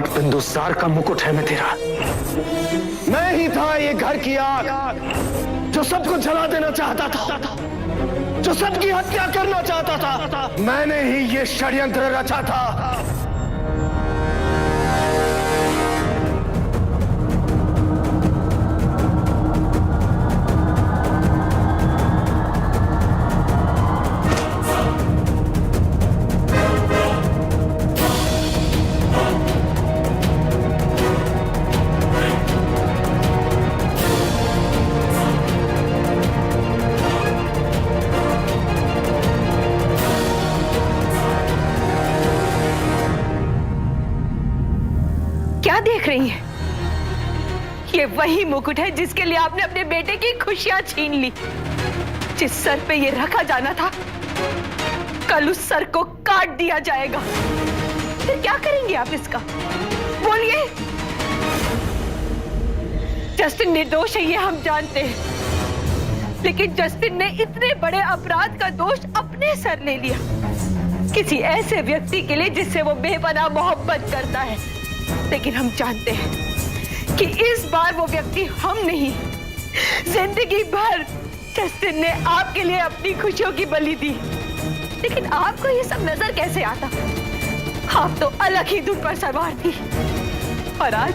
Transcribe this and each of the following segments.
सम्राट बिंदुसार का मुकुट है मैं तेरा। मैं ही था ये घर की आग जो सबको जला देना चाहता था, जो सबकी हत्या करना चाहता था। मैंने ही ये षड्यंत्र रचा था। क्या देख रही हैं? ये वही मुकुट है जिसके लिए आपने अपने बेटे की खुशियां छीन ली। जिस सर पे ये रखा जाना था, कल उस सर को काट दिया जाएगा। फिर क्या करेंगे आप इसका? बोलिए। जस्टिन निर्दोष है ये हम जानते हैं, लेकिन जस्टिन ने इतने बड़े अपराध का दोष अपने सर ले लिया, किसी ऐसे व्यक्ति के लिए जिससे वो बेपनाह मोहब्बत करता है। लेकिन हम जानते हैं कि इस बार वो व्यक्ति हम नहीं, जिंदगी भर जस्टिन ने आपके लिए अपनी खुशियों की बलि दी। लेकिन आपको ये सब नजर कैसे आता? आप तो अलग ही धुन पर सवार थी। और आज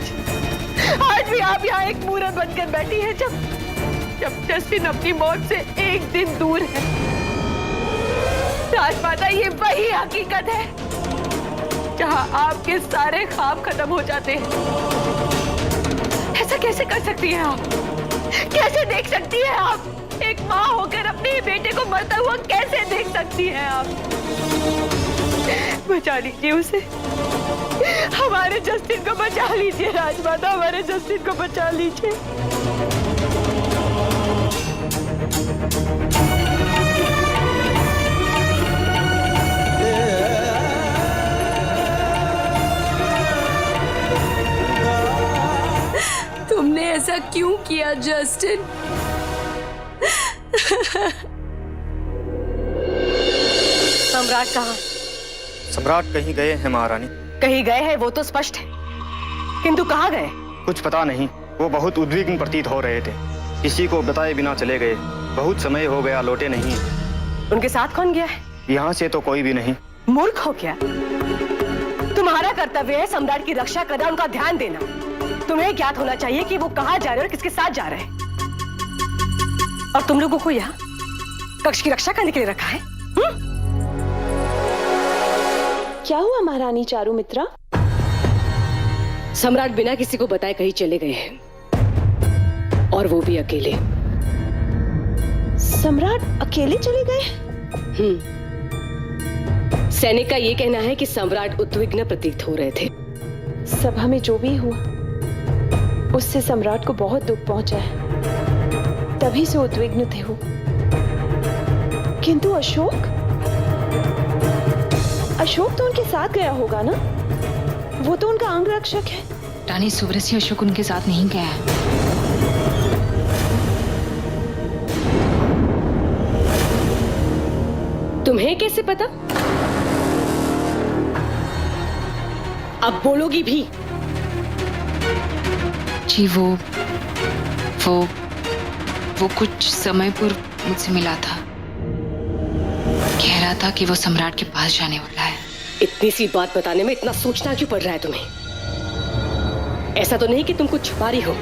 भी आप यहाँ एक मूरत बनकर बैठी है, जब जस्टिन अपनी मौत से एक दिन दूर है। राजमाता, ये वही हकीकत है जहां आपके सारे ख्वाब खत्म हो जाते हैं। ऐसा कैसे कर सकती हैं आप? कैसे देख सकती हैं आप? एक माँ होकर अपने बेटे को मरता हुआ कैसे देख सकती हैं आप? बचा लीजिए उसे, हमारे जस्टिन को बचा लीजिए राजमाता, हमारे जस्टिन को बचा लीजिए। तुमने ऐसा क्यों किया जस्टिन? सम्राट कहाँ? सम्राट कहीं गए हैं महारानी। कहीं गए हैं वो तो स्पष्ट है, किंतु कहाँ गए? कुछ पता नहीं, वो बहुत उद्विग्न प्रतीत हो रहे थे। किसी को बताए बिना चले गए। बहुत समय हो गया, लौटे नहीं। उनके साथ कौन गया है? यहाँ से तो कोई भी नहीं। मूर्ख हो क्या? तुम्हारा कर्तव्य है सम्राट की रक्षा करना, उनका ध्यान देना। तुम्हें ज्ञात होना चाहिए कि वो कहाँ जा रहे हैं और किसके साथ जा रहे हैं। और तुम लोगों को यहाँ कक्ष की रक्षा करने के लिए रखा है। क्या हुआ महारानी चारुमित्रा? सम्राट बिना किसी को बताए कहीं चले गए हैं, और वो भी अकेले। सम्राट अकेले चले गए? सैनिक का ये कहना है कि सम्राट उद्विग्न प्रतीत हो रहे थे। सभा में जो भी हुआ उससे सम्राट को बहुत दुख पहुंचा है, तभी से उद्विग्न थे वो। किंतु अशोक तो उनके साथ गया होगा ना? वो तो उनका अंग रक्षक है। रानी सुब्रसी अशोक उनके साथ नहीं गया है। तुम्हें कैसे पता? अब बोलोगी भी? जी वो कुछ समय पूर्व मुझसे मिला था। कह रहा था कि वो सम्राट के पास जाने वाला है। इतनी सी बात बताने में इतना सोचना क्यों पड़ रहा है तुम्हें? ऐसा तो नहीं कि तुम कुछ छुपा रही हो?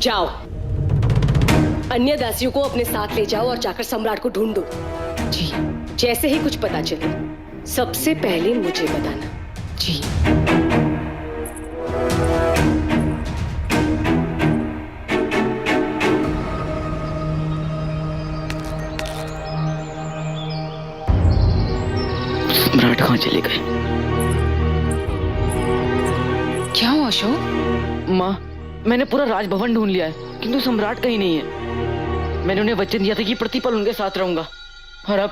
जाओ, अन्य दासियों को अपने साथ ले जाओ और जाकर सम्राट को ढूंढो। जी। जैसे ही कुछ पता चले सबसे पहले मुझे बताना। जी। सम्राट कहाँ चले गए? क्या हुआ अशोक? माँ, मैंने पूरा राजभवन ढूंढ लिया है, किंतु सम्राट कहीं नहीं है। मैंने उन्हें वचन दिया था कि प्रतिपल उनके साथ रहूंगा, और अब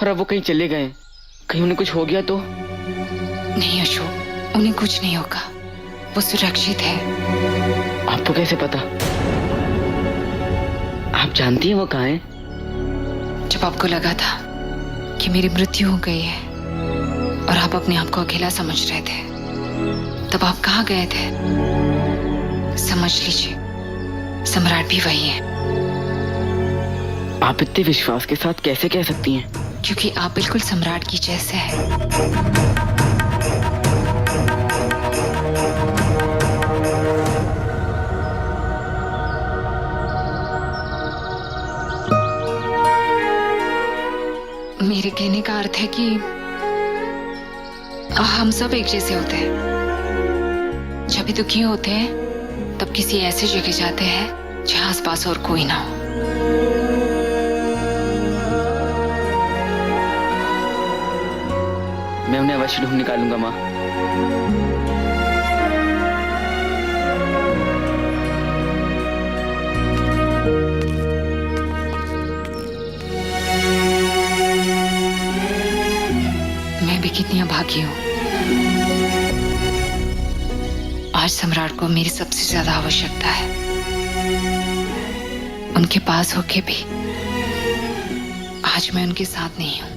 वो कहीं चले गए। कहीं उन्हें कुछ हो गया तो? नहीं अशोक, उन्हें कुछ नहीं होगा, वो सुरक्षित है। आपको कैसे पता? आप जानती हैं वो कहाँ है? जब आपको लगा था कि मेरी मृत्यु हो गई है और आप अपने आप को अकेला समझ रहे थे, तब आप कहाँ गए थे? समझ लीजिए, सम्राट भी वही है। आप इतने विश्वास के साथ कैसे कह सकती हैं? क्योंकि आप बिल्कुल सम्राट की जैसे हैं। मेरे कहने का अर्थ है कि हम सब एक जैसे होते हैं। जब भी दुखी होते हैं तब किसी ऐसी जगह जाते हैं जहां आसपास और कोई ना हो। मैं उन्हें अवश्य ढूंढ निकालूंगा माँ। मैं भी कितनी अभागी हूँ। आज सम्राट को मेरी सबसे ज्यादा आवश्यकता है। उनके पास होके भी आज मैं उनके साथ नहीं हूँ।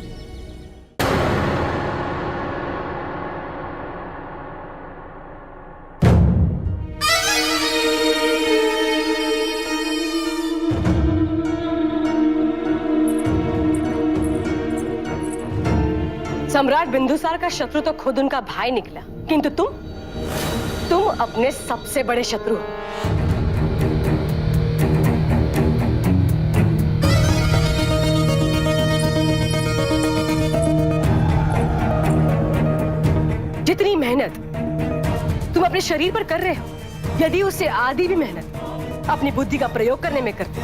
सम्राट बिंदुसार का शत्रु तो खुद उनका भाई निकला, किंतु तुम अपने सबसे बड़े शत्रु हो। जितनी मेहनत तुम अपने शरीर पर कर रहे हो, यदि उससे आधी भी मेहनत अपनी बुद्धि का प्रयोग करने में करते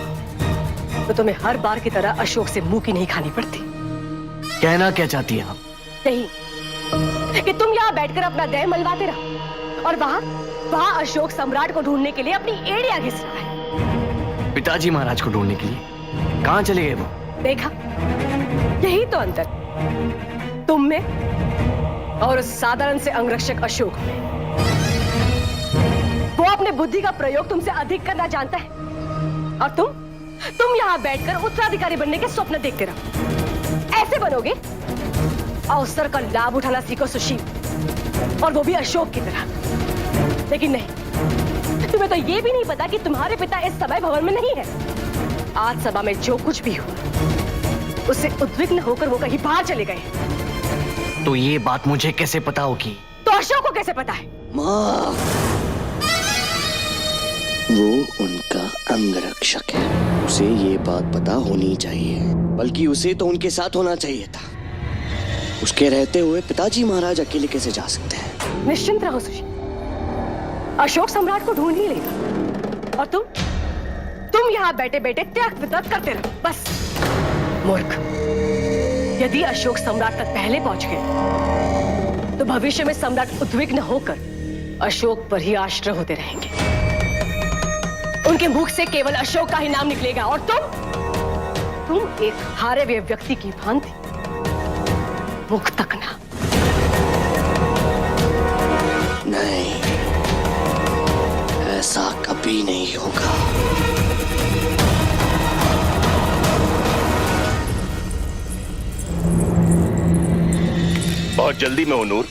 तो तुम्हें हर बार की तरह अशोक से मुंह की नहीं खानी पड़ती। कहना क्या चाहती है आप? नहीं कि तुम यहाँ बैठकर अपना देह मलवाते रहो और वहां अशोक सम्राट को ढूंढने के लिए अपनी एड़ियां घिस रहा है। पिताजी महाराज को ढूंढने के लिए कहां चले गए वो? देखा, यही तो अंतर तुम में और उस साधारण से अंगरक्षक अशोक में। वो अपने बुद्धि का प्रयोग तुमसे अधिक करना जानता है और तुम यहाँ बैठकर उत्तराधिकारी बनने के स्वप्न देखते रहो। ऐसे बनोगे, अवसर का लाभ उठाना सीखो सुशील, और वो भी अशोक की तरह। लेकिन नहीं, तुम्हें तो ये भी नहीं पता कि तुम्हारे पिता इस समय भवन में नहीं है। आज सभा में जो कुछ भी हुआ उससे उद्विग्न होकर वो कहीं बाहर चले गए। तो ये बात मुझे कैसे पता होगी? तो अशोक को कैसे पता है? माँ, वो उनका अंगरक्षक है, उसे ये बात पता होनी चाहिए, बल्कि उसे तो उनके साथ होना चाहिए था। उसके रहते हुए पिताजी महाराज अकेले कैसे जा सकते हैं? निश्चिंत रहो सुशील, अशोक सम्राट को ढूंढ ही लेगा और तुम यहाँ बैठे बैठे त्याग वितर्क करते रहो बस। मूर्ख, यदि अशोक सम्राट तक पहले पहुंच गए तो भविष्य में सम्राट उद्विग्न होकर अशोक पर ही आश्रय होते रहेंगे। उनके मुख से केवल अशोक का ही नाम निकलेगा और तुम एक हारे हुए व्यक्ति की भांति मुख तक ना। नहीं, ऐसा कभी नहीं होगा। बहुत जल्दी में हूं नूर,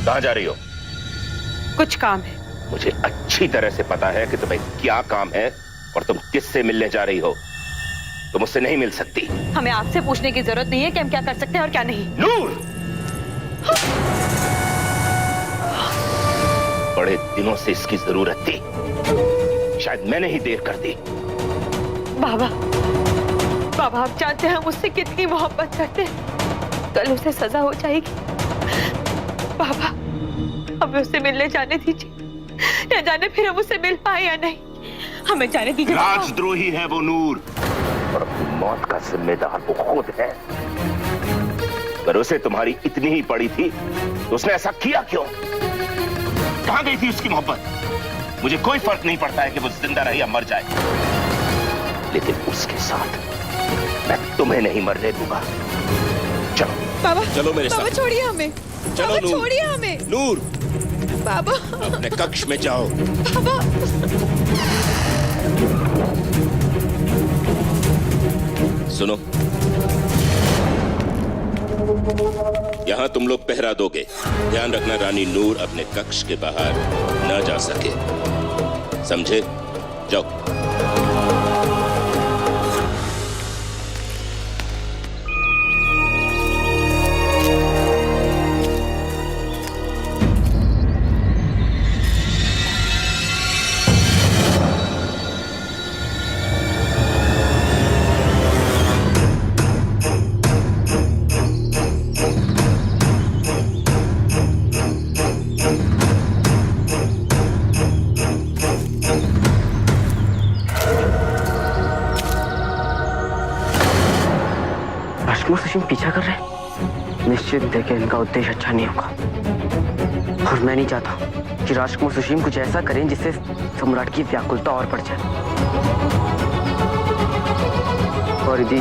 कहां जा रही हो? कुछ काम है। मुझे अच्छी तरह से पता है कि तुम्हें क्या काम है और तुम किससे मिलने जा रही हो। तुम मुझसे नहीं मिल सकती। हमें आपसे पूछने की जरूरत नहीं है कि हम क्या कर सकते हैं और क्या नहीं। नूर, बड़े दिनों से इसकी जरूरत थी, शायद मैंने ही देर कर दी। बाबा आप जानते हैं हम उससे कितनी मोहब्बत करते हैं। कल उसे सजा हो जाएगी। बाबा, हमें उससे मिलने जाने दीजिए, न जाने फिर हम उससे मिल पाए या नहीं। हमें जाने दीजिए। राजद्रोही है वो नूर, और अपनी मौत का जिम्मेदार वो खुद है। अगर उसे तुम्हारी इतनी ही पड़ी थी तो उसने ऐसा किया क्यों? कहां गई थी उसकी मोहब्बत? मुझे कोई फर्क नहीं पड़ता है कि वो जिंदा रहे या मर जाए, लेकिन उसके साथ मैं तुम्हें नहीं मरने दूंगा। चलो बाबा, चलो मेरे बाबा साथ। छोड़िए हमें। चलो बाबा नूर। छोड़िए हमें। नूर, बाबा अपने कक्ष में जाओ। बाबा सुनो, यहाँ तुम लोग पहरा दोगे। ध्यान रखना रानी नूर अपने कक्ष के बाहर न जा सके, समझे? जाओ। राजकुमार सुशील पीछा कर रहे हैं। निश्चित है कि इनका उद्देश्य अच्छा नहीं होगा और मैं नहीं चाहता कि राजकुमार सुशील कुछ ऐसा करें जिससे सम्राट की व्याकुलता और बढ़ जाए। और यदि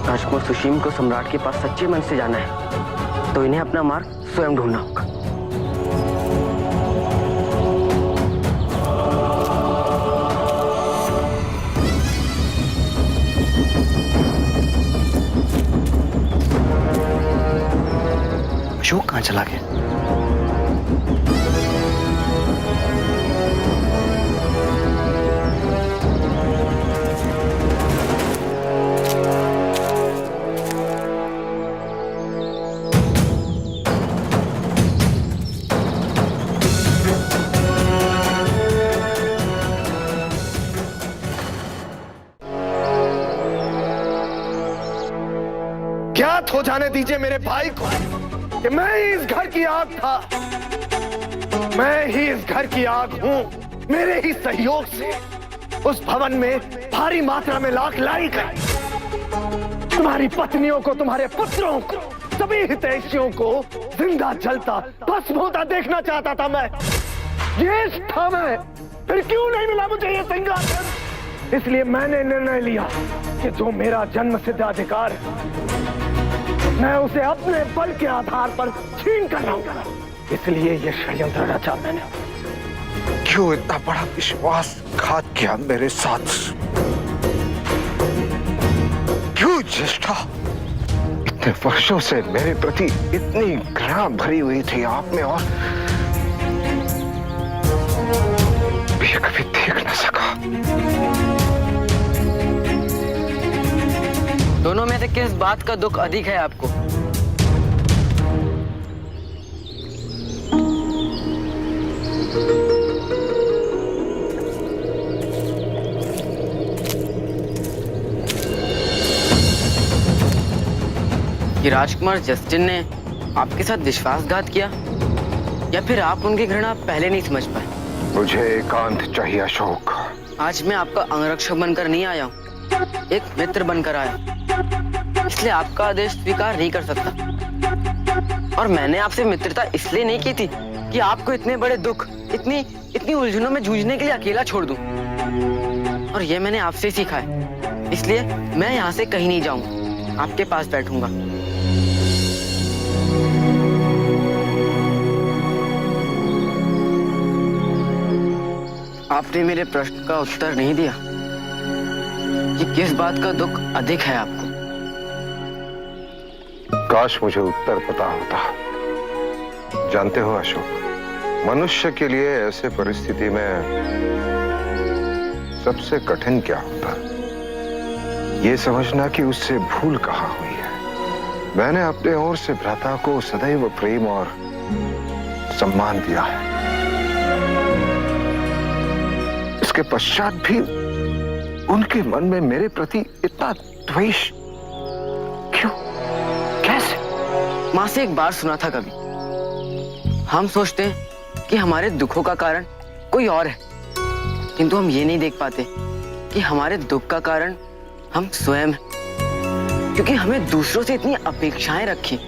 राजकुमार सुशील को सम्राट के पास सच्चे मन से जाना है तो इन्हें अपना मार्ग स्वयं ढूंढना होगा। अशोक कहाँ चला गया? ज्ञात हो जाने दीजिए मेरे भाई को कि मैं ही इस घर की आग था, मैं ही इस घर की आग हूं। मेरे ही सहयोग से उस भवन में भारी मात्रा में लाख लाई गई। तुम्हारी पत्नियों को, तुम्हारे पुत्रों को, सभी हितैषियों को जिंदा जलता भस्म होता देखना चाहता था मैं। ये था मैं, फिर क्यों नहीं मिला मुझे ये सिंहासन? इसलिए मैंने निर्णय लिया कि जो मेरा जन्म सिद्ध अधिकार है मैं उसे अपने बल के आधार पर छीन कर लाऊंगा। इसलिए ये षड्यंत्र रचा मैंने। क्यों इतना बड़ा विश्वासघात किया मेरे साथ? क्यों ज्येष्ठा? इतने वर्षों से मेरे प्रति इतनी घृणा भरी हुई थी आप में और ये कभी देख न सका। दोनों में से किस बात का दुख अधिक है आपको? कि राजकुमार जस्टिन ने आपके साथ विश्वासघात किया या फिर आप उनकी घृणा पहले नहीं समझ पाए? मुझे एकांत चाहिए अशोक। आज मैं आपका अंगरक्षक बनकर नहीं आया हूँ, एक मित्र बनकर आया, इसलिए आपका आदेश स्वीकार नहीं कर सकता। और मैंने आपसे मित्रता इसलिए नहीं की थी कि आपको इतने बड़े दुख, इतनी उलझनों में जूझने के लिए अकेला छोड़ दूं। और ये मैंने आपसे सीखा है, इसलिए मैं यहाँ से कहीं नहीं जाऊंगा, आपके पास बैठूंगा। आपने मेरे प्रश्न का उत्तर नहीं दिया कि किस बात का दुख अधिक है आपको? काश मुझे उत्तर पता होता। जानते हो अशोक, मनुष्य के लिए ऐसे परिस्थिति में सबसे कठिन क्या होता? ये समझना कि उससे भूल कहाँ हुई है। मैंने अपने ओर से भ्राता को सदैव प्रेम और सम्मान दिया है। इसके पश्चात भी उनके मन में मेरे प्रति इतना द्वेष क्यों? कैसे? माँ से एक बार सुना था कभी, हम सोचते हैं कि हमारे दुखों का कारण कोई और है, किंतु हम ये नहीं देख पाते कि हमारे दुख का कारण हम स्वयं हैं, क्योंकि हमें दूसरों से इतनी अपेक्षाएं रखी।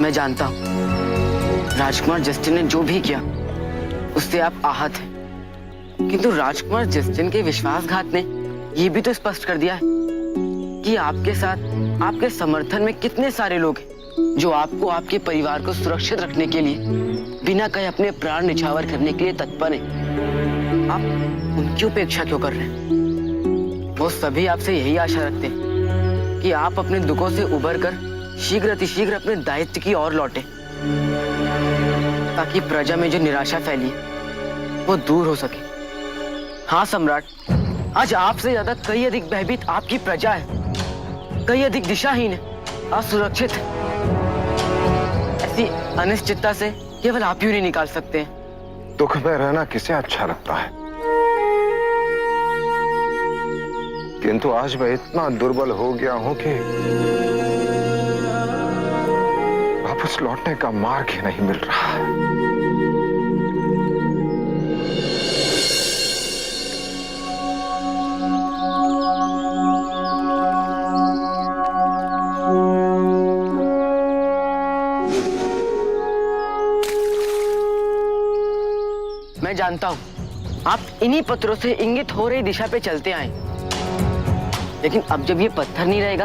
मैं जानता हूं राजकुमार जस्टिन ने जो भी किया उससे आप आहत हैं, किंतु राजकुमार जस्टिन के विश्वासघात ने यह भी तो स्पष्ट कर दिया है कि आपके साथ आपके समर्थन में कितने सारे लोग हैं जो आपको, आपके परिवार को सुरक्षित रखने के लिए बिना कहे अपने प्राण निछावर करने के लिए तत्पर हैं। आप उनकी उपेक्षा क्यों कर रहे हैं? वो सभी आपसे यही आशा रखते हैं कि आप अपने दुखों से उबरकर शीघ्र अतिशीघ्र अपने दायित्व की ओर लौटे, ताकि प्रजा में जो निराशा फैली है वो दूर हो सके। हाँ सम्राट, आज आपसे ज्यादा कई अधिक भयभीत आपकी प्रजा है, कई अधिक दिशाहीन है, असुरक्षित है। ऐसी अनिश्चितता से केवल आप ही उन्हें निकाल सकते हैं। दुख में रहना किसे अच्छा लगता है, किंतु आज मैं इतना दुर्बल हो गया हूं कि वापस लौटने का मार्ग ही नहीं मिल रहा है। मैं जानता हूं आप इन्हीं पत्थरों से इंगित हो रही दिशा पे चलते आए, लेकिन अब जब ये पत्थर नहीं रहेगा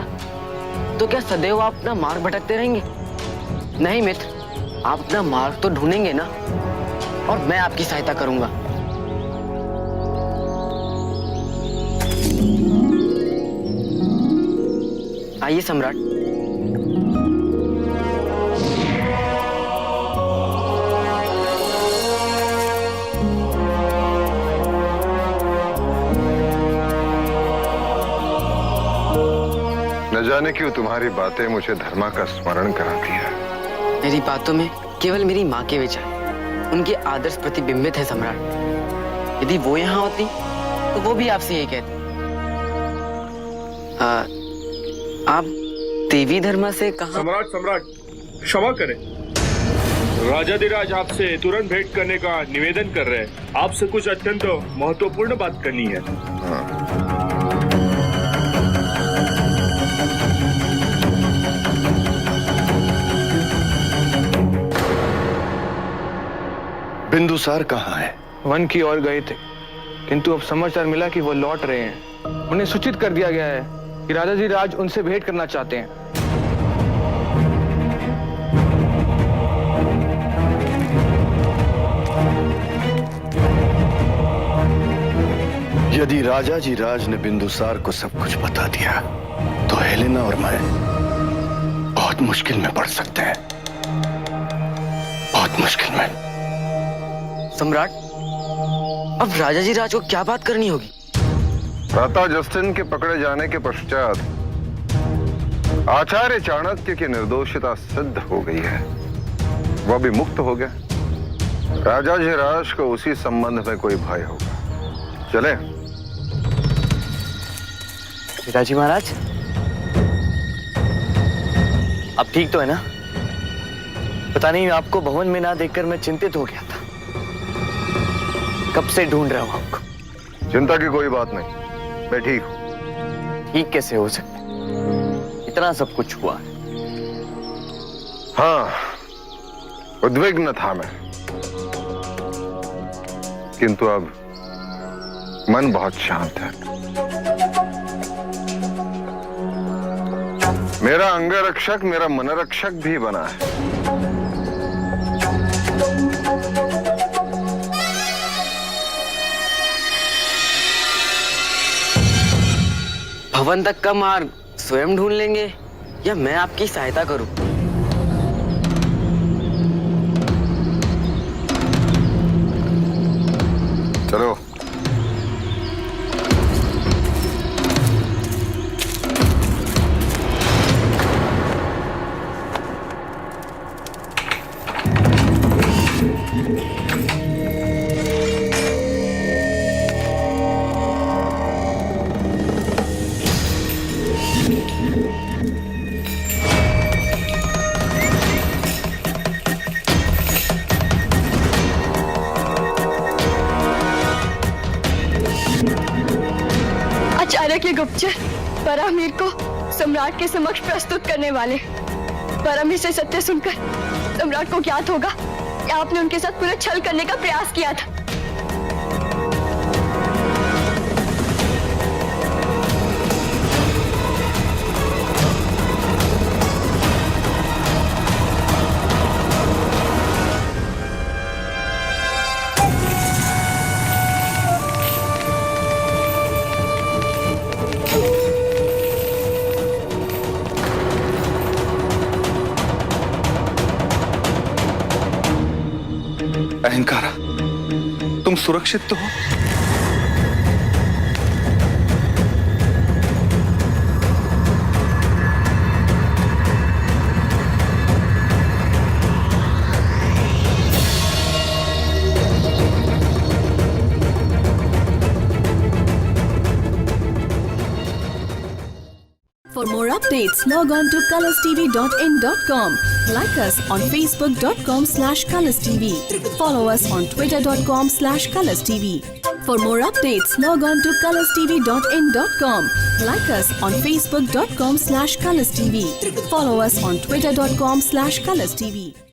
तो क्या सदैव आप अपना मार्ग भटकते रहेंगे? नहीं मित्र, आप अपना मार्ग तो ढूंढेंगे ना, और मैं आपकी सहायता करूंगा। आइए सम्राट। न जाने क्यों तुम्हारी बातें मुझे धर्मा का स्मरण कराती है। मेरी बातों में केवल मेरी माँ के विचार, उनके आदर्श प्रतिबिंबित है सम्राट। यदि वो यहाँ होती तो वो भी आपसे यही कहती। आप देवी धर्मा से कहाँ? सम्राट सम्राट क्षमा करें, राजाधिराज आपसे तुरंत भेंट करने का निवेदन कर रहे हैं। आपसे कुछ अत्यंत महत्वपूर्ण बात करनी है। बिंदुसार कहाँ है? वन की ओर गए थे, किंतु अब समाचार मिला कि वो लौट रहे हैं। उन्हें सूचित कर दिया गया है कि राजाधिराज उनसे भेंट करना चाहते हैं। यदि राजाधिराज ने बिंदुसार को सब कुछ बता दिया तो हेलेना और मैं बहुत मुश्किल में पड़ सकते हैं, बहुत मुश्किल में। सम्राट, अब राजाधिराज को क्या बात करनी होगी? भ्राता जस्टिन के पकड़े जाने के पश्चात आचार्य चाणक्य की निर्दोषिता सिद्ध हो गई है, वह भी मुक्त हो गया। राजाधिराज को उसी संबंध में कोई भय होगा। चले। पिताजी महाराज, अब ठीक तो है ना? पता नहीं, आपको भवन में ना देखकर मैं चिंतित हो गया था। कब से ढूंढ रहा हूं आपको। चिंता की कोई बात नहीं, मैं ठीक हूं। ठीक कैसे हो सकता? इतना सब कुछ हुआ। हाँ, उद्विग्न था मैं, किंतु अब मन बहुत शांत है। मेरा अंगरक्षक मेरा मनरक्षक भी बना है। भवन तक का मार्ग स्वयं ढूंढ लेंगे या मैं आपकी सहायता करूं? चलो। चाणक्य गुप्तचर परामीर को सम्राट के समक्ष प्रस्तुत करने वाले। परामीर से सत्य सुनकर सम्राट को ज्ञात होगा कि आपने उनके साथ पूरा छल करने का प्रयास किया था। अहंकारा, तुम सुरक्षित तो हो? For more updates, log on to colorstv.in.com. Like us on facebook.com/colorstv. Follow us on twitter.com/colorstv. For more updates, log on to colorstv.in.com. Like us on facebook.com/colorstv. Follow us on twitter.com/colorstv.